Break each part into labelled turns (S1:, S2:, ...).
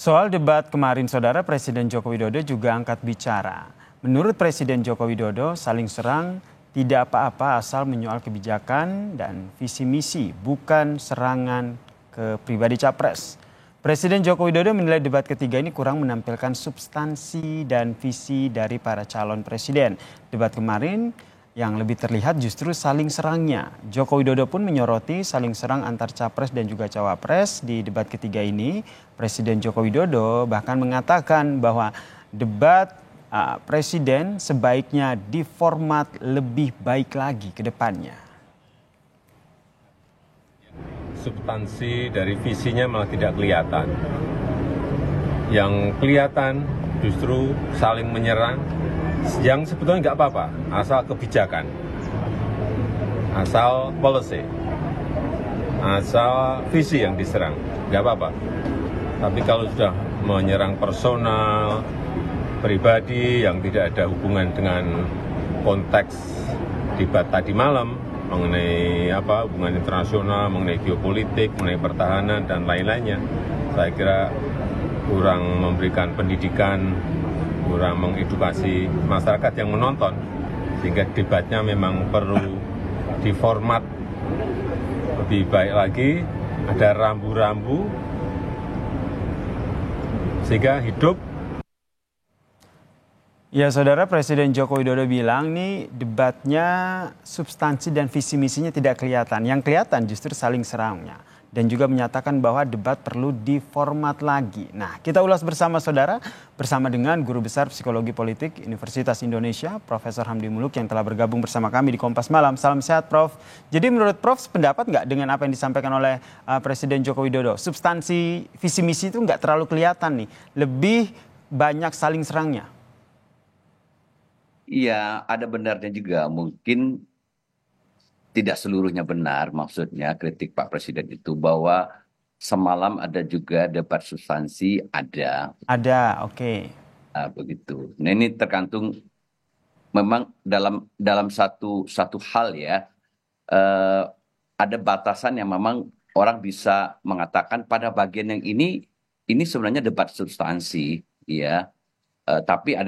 S1: Soal debat kemarin, Saudara, Presiden Joko Widodo juga angkat bicara. Menurut Presiden Joko Widodo, saling serang tidak apa-apa asal menyoal kebijakan dan visi misi, bukan serangan ke pribadi capres. Presiden Joko Widodo menilai debat ketiga ini kurang menampilkan substansi dan visi dari para calon presiden. Debat kemarin yang lebih terlihat justru saling serangnya. Joko Widodo pun menyoroti saling serang antar capres dan juga cawapres di debat ketiga ini. Presiden Joko Widodo bahkan mengatakan bahwa debat presiden sebaiknya diformat lebih baik lagi ke depannya.
S2: Substansi dari visinya malah tidak kelihatan. Yang kelihatan justru saling menyerang, yang sebetulnya nggak apa-apa, asal kebijakan, asal policy, asal visi yang diserang, nggak apa-apa. Tapi kalau sudah menyerang personal, pribadi yang tidak ada hubungan dengan konteks debat tadi malam, mengenai hubungan internasional, mengenai geopolitik, mengenai pertahanan, dan lain-lainnya, saya kira kurang memberikan pendidikan, kurang mengedukasi masyarakat yang menonton, sehingga debatnya memang perlu diformat lebih baik lagi, ada rambu-rambu, sehingga hidup.
S1: Ya, Saudara, Presiden Joko Widodo bilang nih debatnya substansi dan visi misinya tidak kelihatan. Yang kelihatan justru saling serangnya. Dan juga menyatakan bahwa debat perlu diformat lagi. Nah, kita ulas bersama Saudara, bersama dengan Guru Besar Psikologi Politik Universitas Indonesia, Profesor Hamdi Muluk yang telah bergabung bersama kami di Kompas Malam. Salam sehat, Prof. Jadi menurut Prof, sependapat nggak dengan apa yang disampaikan oleh Presiden Joko Widodo? Substansi visi misi itu nggak terlalu kelihatan nih, lebih banyak saling serangnya.
S3: Iya, ada benarnya juga. Mungkin tidak seluruhnya benar, maksudnya kritik Pak Presiden itu bahwa semalam ada juga debat substansi, ada.
S1: Ada, oke.
S3: Begitu. Nah, ini tergantung memang dalam satu hal ya, ada batasan yang memang orang bisa mengatakan pada bagian yang ini sebenarnya debat substansi, ya. Tapi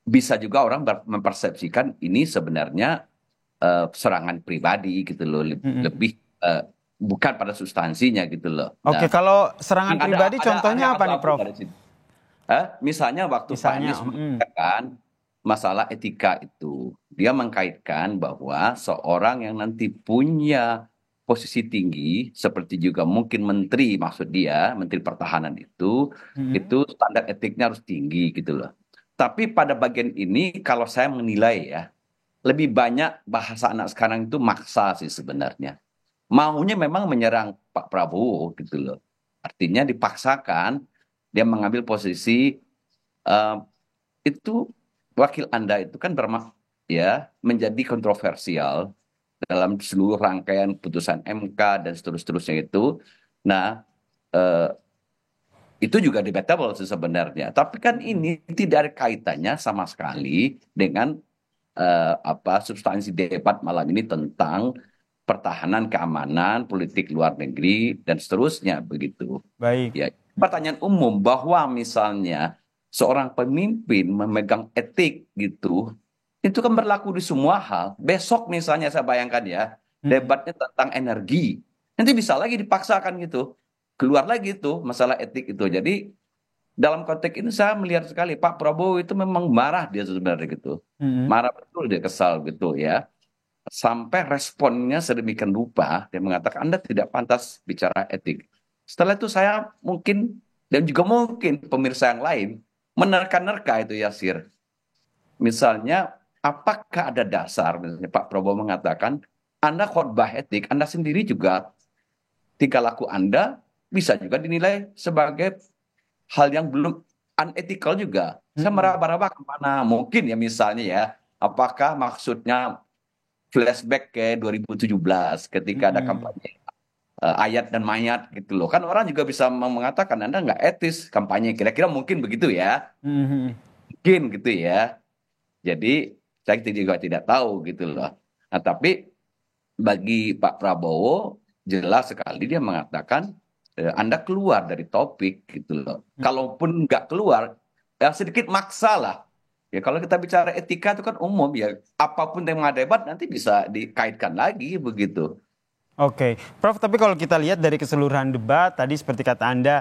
S3: bisa juga orang mempersepsikan ini sebenarnya serangan pribadi gitu loh, lebih bukan pada substansinya gitu loh.
S1: Oke, kalau serangan pribadi contohnya apa nih, Prof?
S3: Misalnya waktu Pak Anies mengatakan masalah etika itu, dia mengkaitkan bahwa seorang yang nanti punya posisi tinggi, seperti juga mungkin menteri, maksud dia, menteri pertahanan itu standar etiknya harus tinggi gitu loh. Tapi pada bagian ini kalau saya menilai ya, lebih banyak bahasa anak sekarang itu maksa sih sebenarnya. Maunya memang menyerang Pak Prabowo gitu loh. Artinya dipaksakan dia mengambil posisi itu wakil Anda itu kan menjadi kontroversial dalam seluruh rangkaian putusan MK dan seterusnya itu. Nah, itu juga debatable sebenarnya. Tapi kan ini tidak ada kaitannya sama sekali dengan substansi debat malam ini tentang pertahanan, keamanan, politik luar negeri, dan seterusnya begitu.
S1: Baik.
S3: Ya, pertanyaan umum bahwa misalnya seorang pemimpin memegang etik gitu, itu kan berlaku di semua hal. Besok misalnya saya bayangkan ya, debatnya tentang energi, nanti bisa lagi dipaksakan gitu, keluar lagi itu masalah etik itu. Jadi dalam konteks ini saya melihat sekali Pak Prabowo itu memang marah dia sebenarnya gitu. Marah betul, dia kesal gitu ya. Sampai responnya sedemikian rupa, dia mengatakan Anda tidak pantas bicara etik. Setelah itu saya mungkin, dan juga mungkin pemirsa yang lain, menerka-nerka itu Yasir. Misalnya, apakah ada dasar, misalnya Pak Prabowo mengatakan, Anda khotbah etik, Anda sendiri juga, tingkah laku Anda bisa juga dinilai sebagai hal yang belum unethical juga. Saya meraba-raba kemana, mungkin ya misalnya ya, apakah maksudnya flashback ke 2017 ketika ada kampanye ayat dan mayat gitu loh. Kan orang juga bisa mengatakan Anda nggak etis kampanye. Kira-kira mungkin begitu ya. Mungkin gitu ya. Jadi saya juga tidak tahu gitu loh. Nah, tapi bagi Pak Prabowo jelas sekali dia mengatakan Anda keluar dari topik gitu loh. Kalaupun nggak keluar, ya sedikit maksa lah. Ya kalau kita bicara etika itu kan umum ya, apapun tema debat nanti bisa dikaitkan lagi begitu.
S1: Oke, Prof. Tapi kalau kita lihat dari keseluruhan debat tadi seperti kata Anda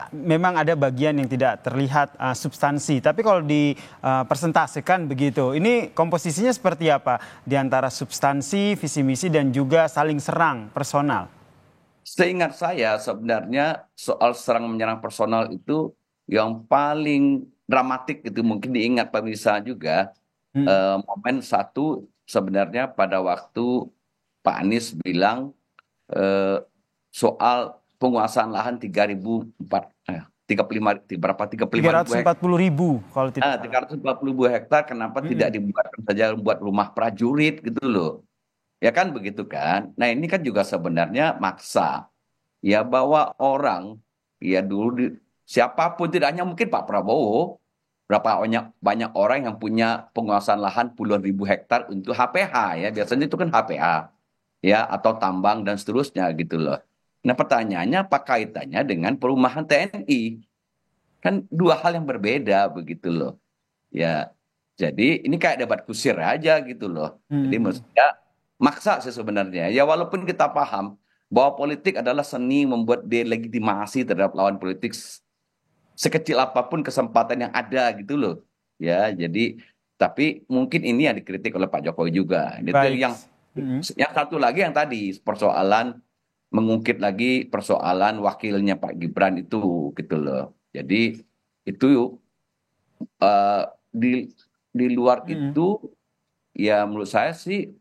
S1: memang ada bagian yang tidak terlihat substansi. Tapi kalau dipresentasikan begitu, ini komposisinya seperti apa di antara substansi, visi misi dan juga saling serang personal?
S3: Seingat saya sebenarnya soal serang menyerang personal itu yang paling dramatik itu mungkin diingat pemirsa juga,
S1: Hmm.
S3: momen satu sebenarnya pada waktu Pak Anies bilang eh, soal penguasaan lahan 3.004 35 berapa 35.000 hektar.
S1: 340.000 kalau tidak salah.
S3: 340.000 hektar kenapa tidak
S1: Hmm.
S3: dibuatkan saja buat rumah prajurit gitu loh. Ya kan begitu kan. Nah ini kan juga sebenarnya maksa ya bahwa orang ya dulu siapapun tidak hanya mungkin Pak Prabowo, berapa banyak orang yang punya penguasaan lahan puluhan ribu hektar untuk HPH ya biasanya itu kan HPA ya atau tambang dan seterusnya gitu loh. Nah pertanyaannya apa kaitannya dengan perumahan TNI? Kan dua hal yang berbeda begitu loh. Ya, jadi ini kayak debat kusir aja gitu loh. Jadi
S1: Hmm.
S3: maksudnya maksa sih sebenarnya. Ya walaupun kita paham bahwa politik adalah seni membuat delegitimasi terhadap lawan politik sekecil apapun kesempatan yang ada gitu loh. Ya, jadi tapi mungkin ini yang dikritik oleh Pak Jokowi juga. Itu
S1: Baik. Hmm.
S3: yang satu lagi yang tadi persoalan mengungkit lagi persoalan wakilnya Pak Gibran itu gitu loh. Jadi itu eh, di di luar
S1: Hmm.
S3: itu ya menurut saya sih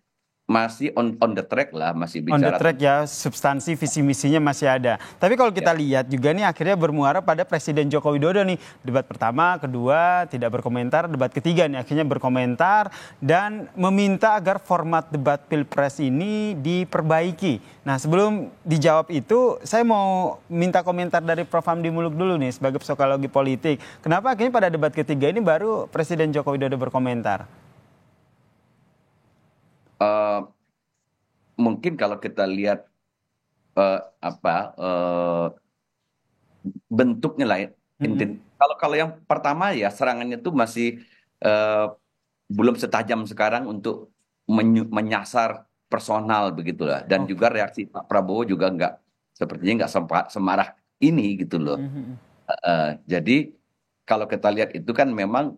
S3: masih on the track lah, masih
S1: On the
S3: bicara
S1: track ya, substansi visi misinya masih ada. Tapi kalau kita
S3: ya,
S1: lihat juga nih akhirnya bermuara pada Presiden Joko Widodo nih. Debat pertama, kedua tidak berkomentar, debat ketiga nih akhirnya berkomentar dan meminta agar format debat Pilpres ini diperbaiki. Nah sebelum dijawab itu, saya mau minta komentar dari Prof. Hamdi Muluk dulu nih sebagai psikologi politik. Kenapa akhirnya pada debat ketiga ini baru Presiden Joko Widodo berkomentar?
S3: eh, mungkin kalau kita lihat apa bentuknya lah ya.
S1: Mm-mm.
S3: Kalau kalau yang pertama ya serangannya tuh masih eh, belum setajam sekarang untuk menyasar personal begitulah dan juga
S1: Oke.
S3: reaksi Pak Prabowo juga nggak sepertinya nggak semarah ini gitu loh.
S1: Mhm.
S3: Jadi kalau kita lihat itu kan memang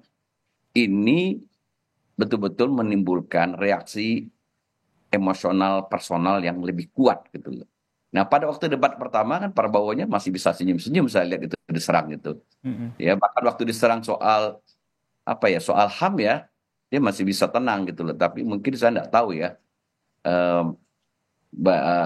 S3: ini betul-betul menimbulkan reaksi emosional personal yang lebih kuat gitu loh. Nah pada waktu debat pertama kan Prabowo-nya masih bisa senyum-senyum saya lihat itu diserang itu.
S1: Mhm.
S3: Ya bahkan waktu diserang soal apa ya soal HAM ya dia masih bisa tenang gitu loh. Tapi mungkin saya nggak tahu ya eh,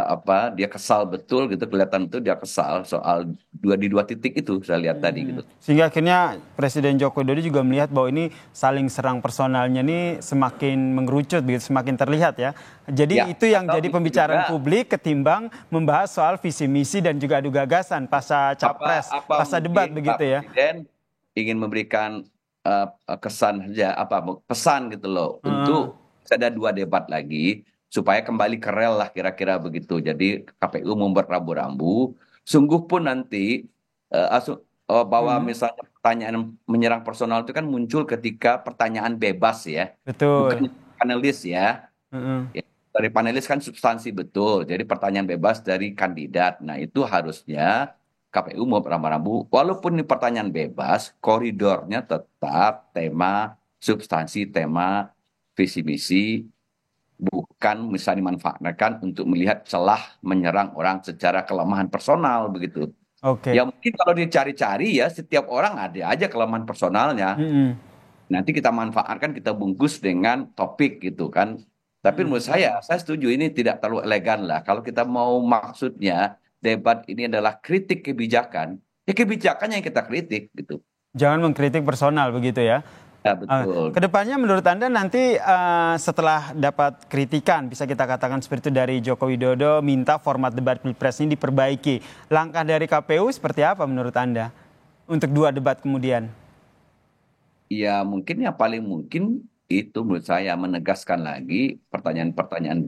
S3: apa dia kesal betul gitu kelihatan tuh dia kesal soal di dua titik itu saya lihat tadi gitu.
S1: Sehingga akhirnya Presiden Joko Widodo juga melihat bahwa ini saling serang personalnya ini semakin mengerucut, begitu, semakin terlihat ya.
S3: Ya
S1: Jadi itu yang
S3: atau
S1: jadi
S3: bisa
S1: pembicaraan
S3: juga
S1: publik ketimbang membahas soal visi misi dan juga adu gagasan pasca
S3: apa
S1: capres,
S3: apa
S1: pasca debat
S3: mungkin Pak
S1: begitu ya.
S3: Presiden ingin memberikan kesan saja apa pesan gitu loh
S1: Heeh.
S3: untuk ada dua debat lagi supaya kembali ke rel lah kira-kira begitu. Jadi KPU membuat rambu-rambu. Sungguh pun nanti bahwa
S1: Mhm.
S3: misalnya pertanyaan menyerang personal itu kan muncul ketika pertanyaan bebas ya,
S1: Betul.
S3: bukan panelis ya.
S1: Heeh.
S3: Ya, dari panelis kan substansi betul. Jadi pertanyaan bebas dari kandidat. Nah, itu harusnya KPU mau rambu-rambu. Walaupun ini pertanyaan bebas, koridornya tetap tema, substansi, tema, visi misi, bukan misalnya dimanfaatkan untuk melihat celah menyerang orang secara kelemahan personal begitu.
S1: Oke.
S3: Ya mungkin kalau dicari-cari ya setiap orang ada aja kelemahan personalnya.
S1: Mhm.
S3: Nanti kita manfaatkan, kita bungkus dengan topik gitu kan. Tapi menurut saya setuju ini tidak terlalu elegan lah. Kalau kita mau maksudnya debat ini adalah kritik kebijakan, ya kebijakannya yang kita kritik gitu.
S1: Jangan mengkritik personal begitu ya.
S3: Ya betul.
S1: Kedepannya menurut Anda nanti setelah dapat kritikan, bisa kita katakan seperti itu dari Joko Widodo, minta format debat Pilpres ini diperbaiki. Langkah dari KPU seperti apa menurut Anda untuk dua debat kemudian?
S3: Ya mungkin yang paling mungkin itu menurut saya menegaskan lagi pertanyaan-pertanyaan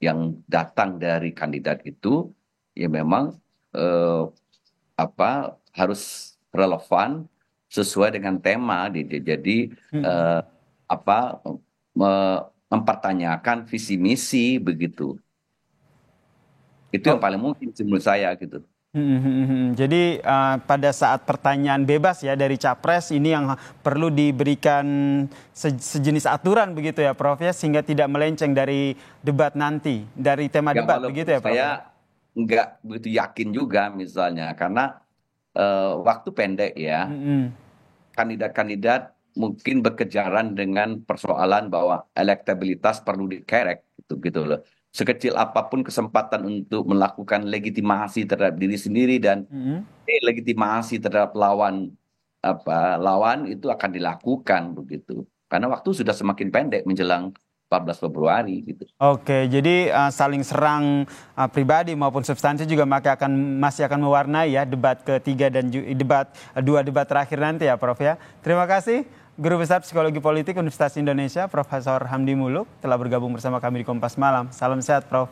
S3: yang datang dari kandidat itu ya memang eh, harus relevan sesuai dengan tema. Jadi apa mempertanyakan visi misi begitu. Itu yang
S1: Oh.
S3: paling mungkin menurut saya gitu.
S1: Jadi pada saat pertanyaan bebas ya dari capres ini yang perlu diberikan sejenis aturan begitu ya Prof ya, sehingga tidak melenceng dari debat nanti, dari tema
S3: Ya,
S1: debat
S3: walaupun
S1: begitu ya Prof.
S3: saya nggak begitu yakin juga misalnya karena waktu pendek ya, kandidat-kandidat mungkin berkejaran dengan persoalan bahwa elektabilitas perlu dikerek gitu loh. Sekecil apapun kesempatan untuk melakukan legitimasi terhadap diri sendiri dan legitimasi terhadap lawan itu akan dilakukan begitu. Karena waktu sudah semakin pendek menjelang 14 Februari gitu.
S1: Oke, jadi saling serang pribadi maupun substansi juga masih akan mewarnai ya debat ketiga dan dua debat terakhir nanti ya Prof ya. Terima kasih Guru Besar Psikologi Politik Universitas Indonesia Profesor Hamdi Muluk telah bergabung bersama kami di Kompas Malam. Salam sehat Prof.